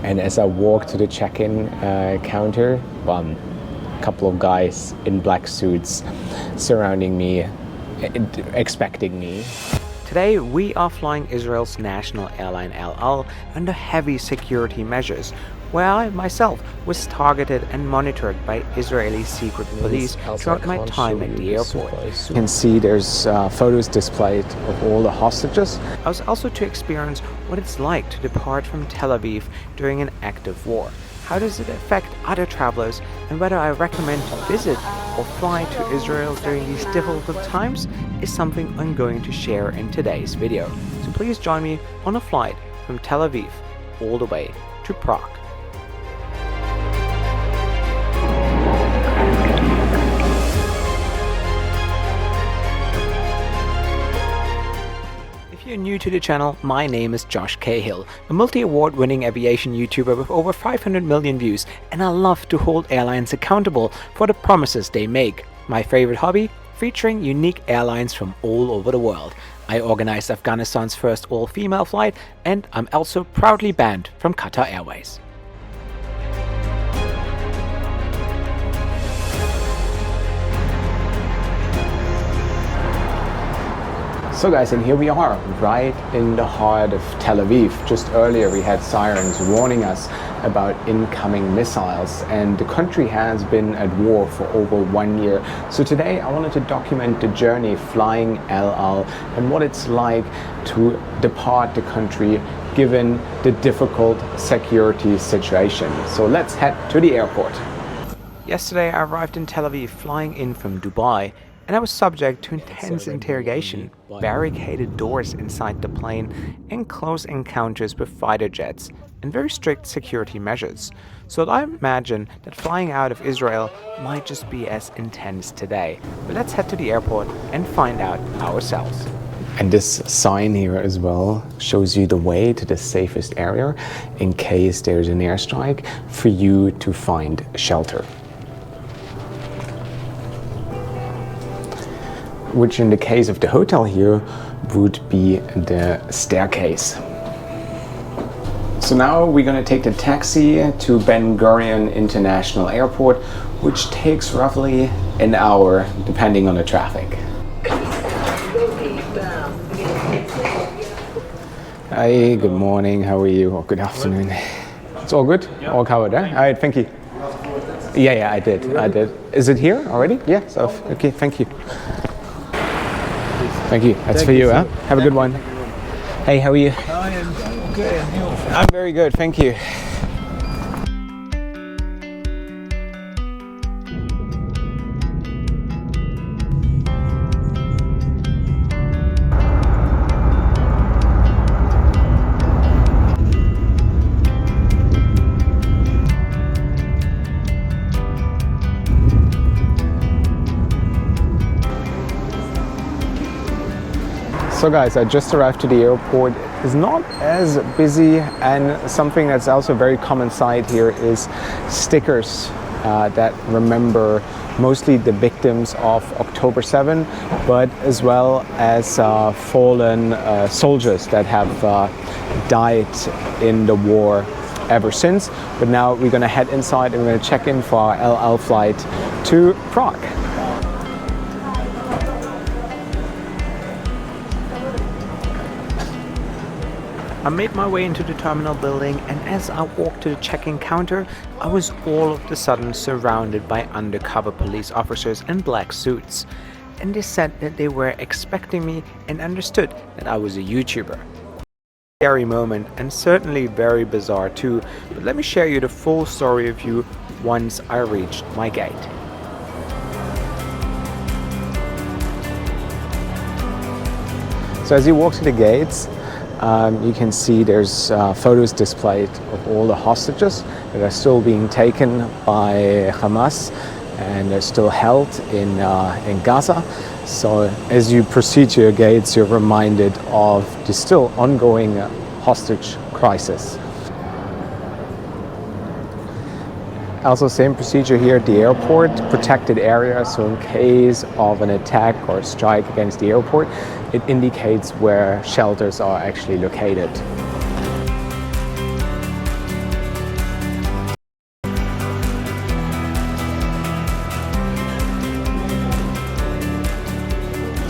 And as I walk to the check-in counter, a couple of guys in black suits surrounding me, expecting me. Today we are flying Israel's national airline El Al under heavy security measures, where I myself was targeted and monitored by Israeli secret police throughout my time at the airport. You can see there's photos displayed of all the hostages. I was also to experience what it's like to depart from Tel Aviv during an active war. How does it affect other travelers, and whether I recommend to visit or fly to Israel during these difficult times is something I'm going to share in today's video. So please join me on a flight from Tel Aviv all the way to Prague. If you're new to the channel, my name is Josh Cahill, a multi-award winning aviation YouTuber with over 500 million views, and I love to hold airlines accountable for the promises they make. My favorite hobby? Featuring unique airlines from all over the world. I organized Afghanistan's first all-female flight, and I'm also proudly banned from Qatar Airways. So guys, and here we are, right in the heart of Tel Aviv. Just earlier we had sirens warning us about incoming missiles, and the country has been at war for over 1 year. So today I wanted to document the journey flying El Al and what it's like to depart the country given the difficult security situation. So let's head to the airport. Yesterday I arrived in Tel Aviv flying in from Dubai, and I was subject to intense interrogation, barricaded doors inside the plane, and close encounters with fighter jets, and very strict security measures. So I imagine that flying out of Israel might just be as intense today. But let's head to the airport and find out ourselves. And this sign here as well shows you the way to the safest area in case there's an airstrike for you to find shelter. Which in the case of the hotel here would be the staircase. So now we're going to take the taxi to Ben Gurion International Airport, which takes roughly an hour depending on the traffic. Hi, good morning, how are you? Or good afternoon. It's all good? All covered, eh? All right, thank you. Yeah, I did. Is it here already? Yeah, so, okay, thank you. Thank you. That's for you, huh? Have a good one. Hey, how are you? I am good. And you? I'm very good, thank you. So guys, I just arrived to the airport. It's not as busy, and something that's also a very common sight here is stickers that remember mostly the victims of October 7, but as well as fallen soldiers that have died in the war ever since. But now we're going to head inside and we're going to check in for our El Al flight to Prague. I made my way into the terminal building, and as I walked to the check-in counter, I was all of a sudden surrounded by undercover police officers in black suits. And they said that they were expecting me and understood that I was a YouTuber. Scary moment, and certainly very bizarre too, but let me share you the full story with you once I reached my gate. So as you walk to the gates, you can see there's photos displayed of all the hostages that are still being taken by Hamas, and they're still held in Gaza. So as you proceed to your gates, you're reminded of the still ongoing hostage crisis. Also, same procedure here at the airport, protected area, so in case of an attack or a strike against the airport, it indicates where shelters are actually located.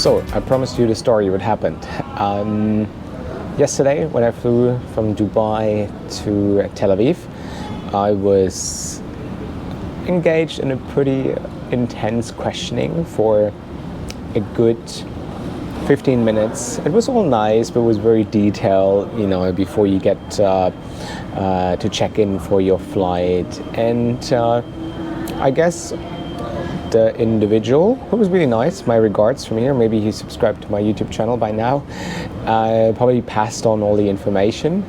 So, I promised you the story what happened. Yesterday, when I flew from Dubai to Tel Aviv, I was engaged in a pretty intense questioning for a good 15 minutes. It was all nice, but it was very detailed, you know, before you get to check in for your flight. And I guess the individual, who was really nice, my regards from here, maybe he subscribed to my YouTube channel by now, probably passed on all the information.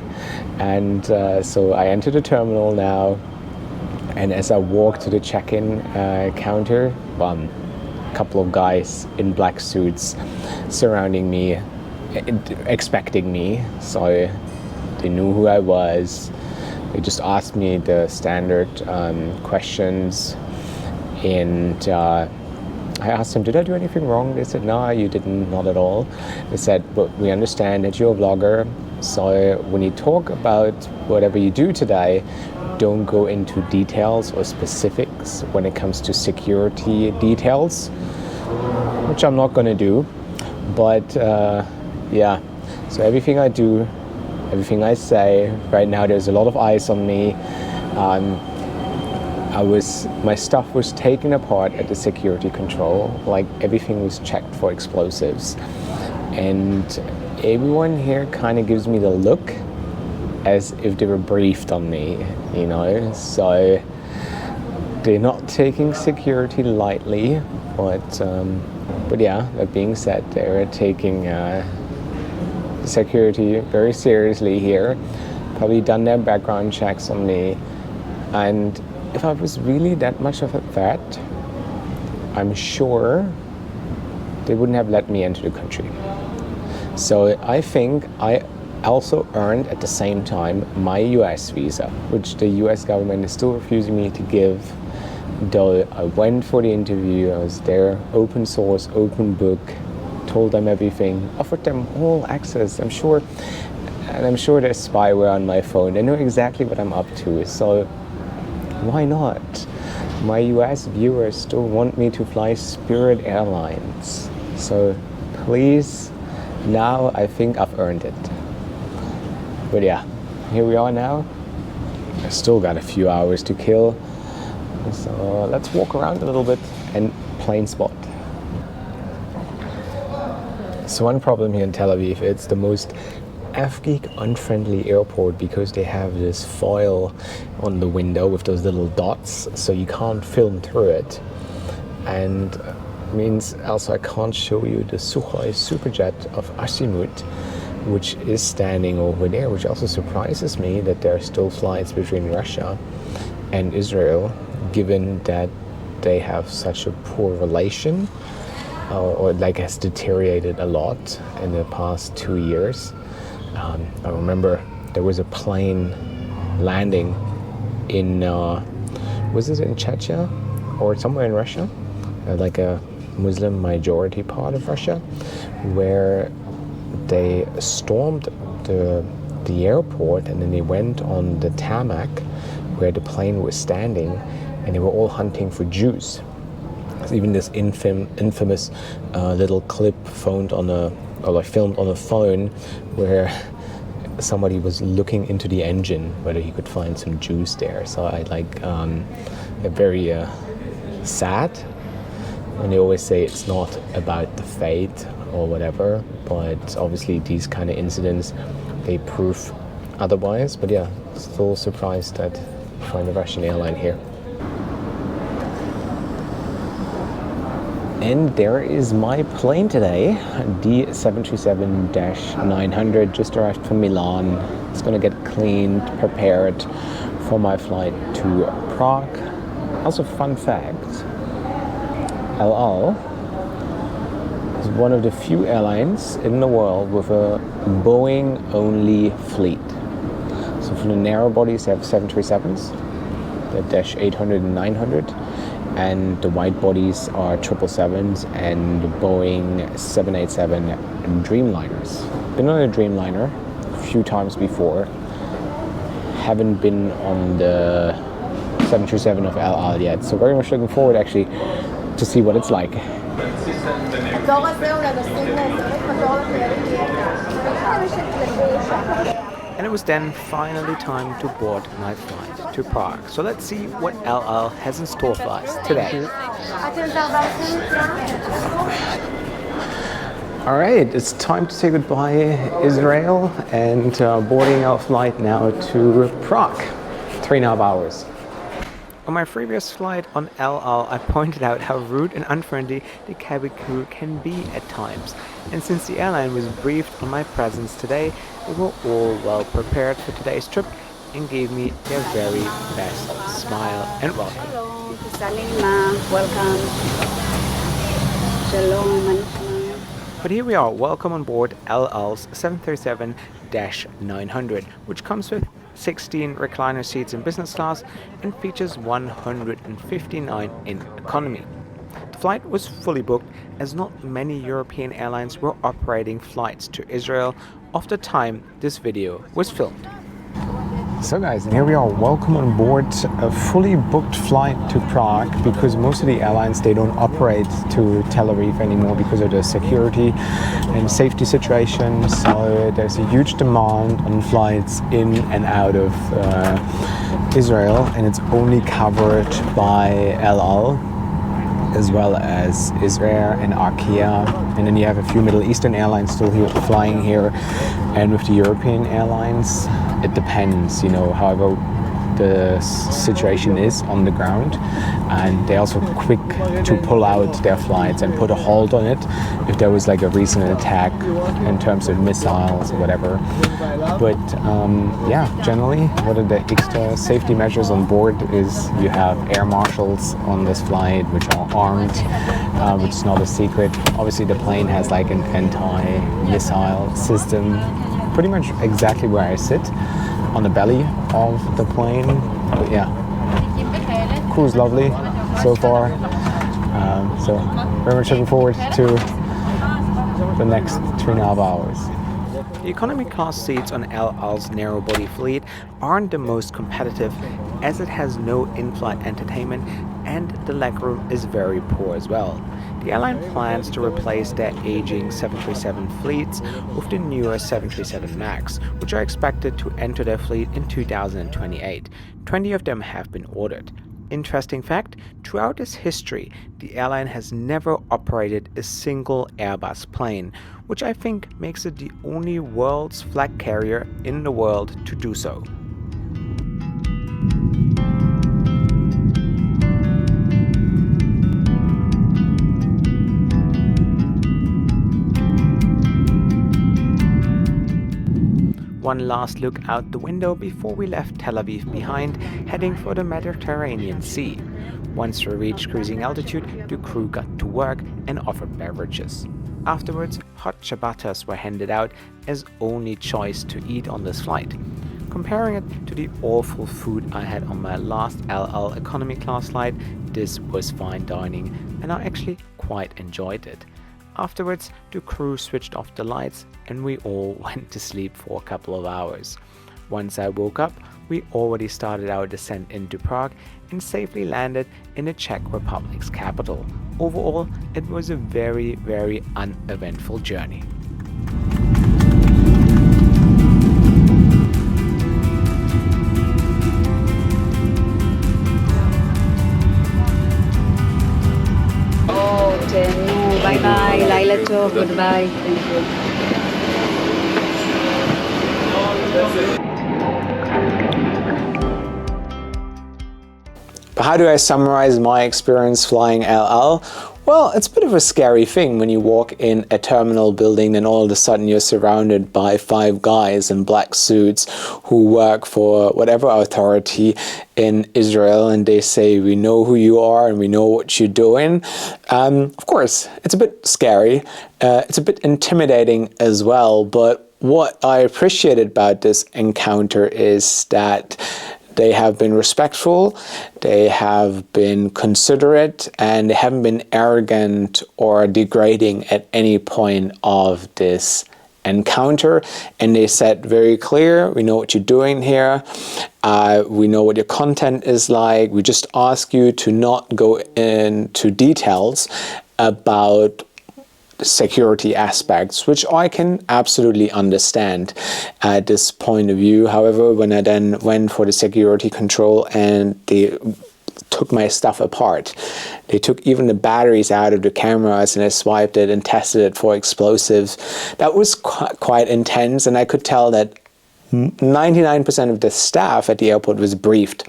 And so I entered the terminal now, and as I walked to the check-in counter, a couple of guys in black suits surrounding me, expecting me, so they knew who I was. They just asked me the standard questions. And I asked them, did I do anything wrong? They said, no, you didn't, not at all. They said, but we understand that you're a vlogger, so when you talk about whatever you do today, don't go into details or specifics when it comes to security details, which I'm not going to do. But yeah, so everything I do, everything I say, right now there's a lot of eyes on me. My stuff was taken apart at the security control, like everything was checked for explosives. And everyone here kind of gives me the look as if they were briefed on me, you know, so they're not taking security lightly, but yeah, that being said, they're taking security very seriously here, probably done their background checks on me, and if I was really that much of a threat, I'm sure they wouldn't have let me into the country. So I think I also earned at the same time my US visa, which the US government is still refusing me to give, though I went for the interview, I was there, open source, open book, told them everything, offered them all access, I'm sure there's spyware on my phone, they know exactly what I'm up to, so why not? My US viewers still want me to fly Spirit Airlines. So please, now I think I've earned it. But yeah, here we are now. I still got a few hours to kill. So let's walk around a little bit and plane spot. So one problem here in Tel Aviv, it's the most F-geek unfriendly airport because they have this foil on the window with those little dots, so you can't film through it, and means also I can't show you the Sukhoi Superjet of Azimuth, which is standing over there, which also surprises me that there are still flights between Russia and Israel, given that they have such a poor relation, or like has deteriorated a lot in the past 2 years. I remember there was a plane landing in, was it in Chechnya or somewhere in Russia, like a Muslim majority part of Russia, where they stormed the airport and then they went on the tarmac where the plane was standing, and they were all hunting for Jews. There's even this infamous little clip filmed on a phone where somebody was looking into the engine whether he could find some Jews there. So I like very sad. And they always say it's not about the fate or whatever, but obviously these kind of incidents, they prove otherwise. But yeah, still surprised that I find a Russian airline here. And there is my plane today, the 737-900, just arrived from Milan. It's gonna get cleaned, prepared for my flight to Prague. Also, fun fact, El Al is one of the few airlines in the world with a Boeing-only fleet. So for the narrow bodies, they have 737s, the Dash 800 and 900. And the wide bodies are 777s and Boeing 787 Dreamliners. Been on a Dreamliner a few times before. Haven't been on the 737 of El Al yet, so very much looking forward actually to see what it's like. And it was then finally time to board my flight to Prague. So let's see what LL has in store for us today. All right, it's time to say goodbye Israel and boarding our flight now to Prague. 3.5 hours. On my previous flight on LL, I pointed out how rude and unfriendly the cabin crew can be at times. And since the airline was briefed on my presence today, they were all well prepared for today's trip and gave me their very best smile and welcome. Hello, Salima, welcome. Shalom. But here we are, welcome on board LL's 737-900, which comes with 16 recliner seats in business class and features 159 in economy. The flight was fully booked as not many European airlines were operating flights to Israel of the time this video was filmed. So guys, and here we are, welcome on board a fully booked flight to Prague, because most of the airlines, they don't operate to Tel Aviv anymore because of the security and safety situation. So there's a huge demand on flights in and out of Israel, and it's only covered by LL as well as Israel and Arkia, and then you have a few Middle Eastern airlines still here flying here, and with the European airlines it depends, you know, however the situation is on the ground, and they're also quick to pull out their flights and put a hold on it if there was like a recent attack in terms of missiles or whatever. But yeah, generally what are the extra safety measures on board is you have air marshals on this flight which are armed, which is not a secret. Obviously the plane has like an anti-missile system pretty much exactly where I sit, on the belly of the plane. But yeah, crew's lovely so far, so very much looking forward to the next 3.5 hours. The economy class seats on LL's narrow-body fleet aren't the most competitive, as it has no in-flight entertainment and the legroom is very poor as well. The airline plans to replace their aging 737 fleets with the newer 737 MAX, which are expected to enter their fleet in 2028. 20 of them have been ordered. Interesting fact, throughout its history, the airline has never operated a single Airbus plane, which I think makes it the only world's flag carrier in the world to do so. One last look out the window before we left Tel Aviv behind, heading for the Mediterranean Sea. Once we reached cruising altitude, the crew got to work and offered beverages. Afterwards, hot ciabattas were handed out as only choice to eat on this flight. Comparing it to the awful food I had on my last LL economy class flight, this was fine dining, and I actually quite enjoyed it. Afterwards, the crew switched off the lights and we all went to sleep for a couple of hours. Once I woke up, we already started our descent into Prague and safely landed in the Czech Republic's capital. Overall, it was a very, very uneventful journey. Bye bye, Laila Tov, goodbye. Thank you. How do I summarize my experience flying LL? Well, it's a bit of a scary thing when you walk in a terminal building and all of a sudden you're surrounded by 5 guys in black suits who work for whatever authority in Israel, and they say, we know who you are and we know what you're doing. Of course, it's a bit scary. It's a bit intimidating as well, but what I appreciated about this encounter is that they have been respectful, they have been considerate, and they haven't been arrogant or degrading at any point of this encounter. And they said very clear, we know what you're doing here, we know what your content is like, we just ask you to not go into details about security aspects, which I can absolutely understand at this point of view. However, when I then went for the security control and they took my stuff apart, they took even the batteries out of the cameras and I swiped it and tested it for explosives. That was quite intense, and I could tell that 99% of the staff at the airport was briefed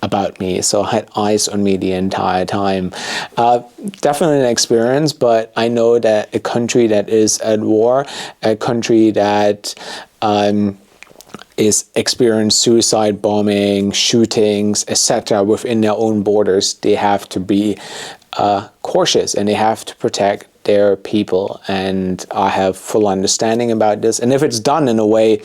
about me, so I had eyes on me the entire time. Definitely an experience, but I know that a country that is at war, a country that is experiencing suicide bombing, shootings, etc. within their own borders, they have to be cautious and they have to protect their people, and I have full understanding about this. And if it's done in a way,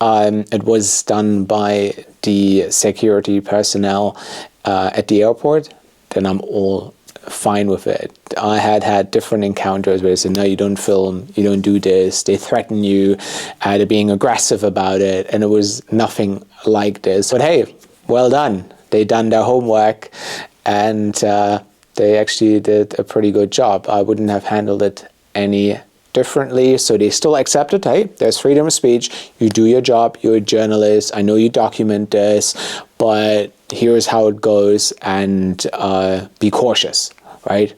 it was done by the security personnel at the airport, then I'm all fine with it. I had different encounters where they said, no, you don't film, you don't do this, they threaten you, they're being aggressive about it, and it was nothing like this. But hey, well done. They done their homework, and they actually did a pretty good job. I wouldn't have handled it any differently, so they still accepted, hey, there's freedom of speech, you do your job, you're a journalist, I know you document this, but here's how it goes, and be cautious, right?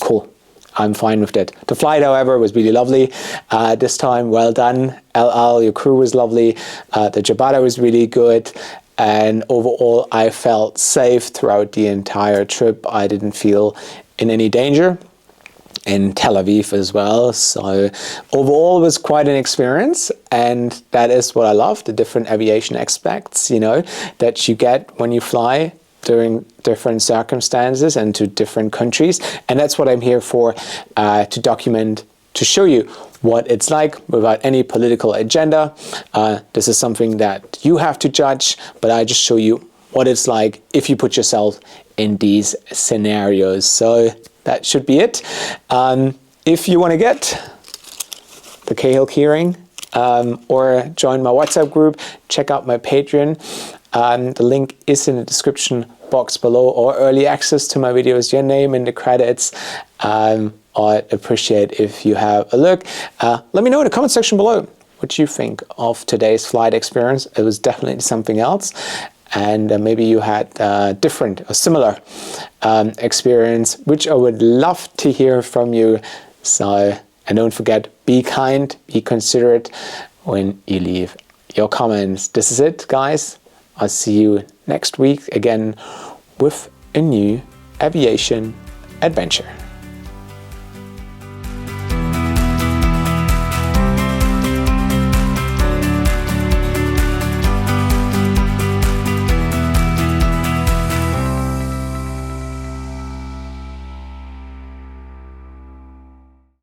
Cool. I'm fine with that. The flight, however, was really lovely. This time, well done. El Al, your crew was lovely. The ciabatta was really good. And overall, I felt safe throughout the entire trip. I didn't feel in any danger. In Tel Aviv as well. So overall, it was quite an experience. And that is what I love, the different aviation aspects, you know, that you get when you fly during different circumstances and to different countries. And that's what I'm here for, to document, to show you what it's like without any political agenda. This is something that you have to judge, but I just show you what it's like if you put yourself in these scenarios. So that should be it. If you want to get the Cahill keyring or join my WhatsApp group, check out my Patreon. The link is in the description box below, or early access to my videos, your name in the credits. I'd appreciate if you have a look. Let me know in the comment section below what you think of today's flight experience. It was definitely something else. And maybe you had different or similar experience, which I would love to hear from you. So, and don't forget, be kind, be considerate when you leave your comments. This is it, guys. I'll see you next week again with a new aviation adventure.